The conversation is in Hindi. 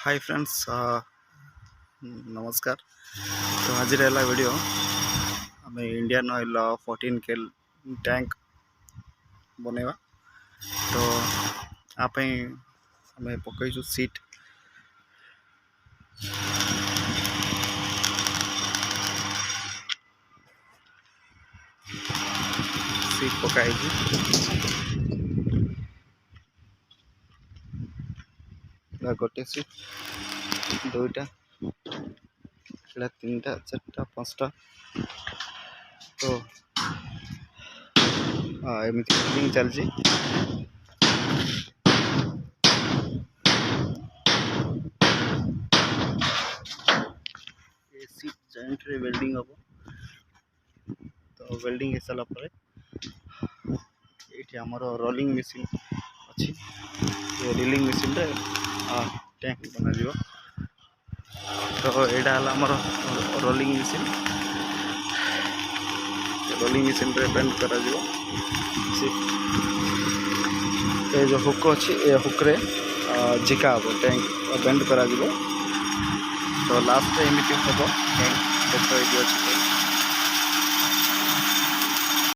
हाय फ्रेंड्स नमस्कार। तो आज रहा वीडियो आम इंडियन ऑयल 14 के टैंक बनवा। तो आप आम पकईचु सीट सीट पकाई गोटे सीट दुईटा तीन टा चार्टा पाँचटा। तो एमती फिटिंग चलती सीट जॉइंट रे वेल्डिंग हम। तो वेल्डिंग हो सारा पर ये आमर रोलिंग मशीन अच्छी रीलिंग मशीन रे टैंक बना। तो यहाँ आमर रोलिंग मशीन रे बेंड करा ये जो हुक अच्छी ये हुक रे झिका हम टैंक बेंड करा। तो लास्ट एमती हम टैंक देखो ये अच्छी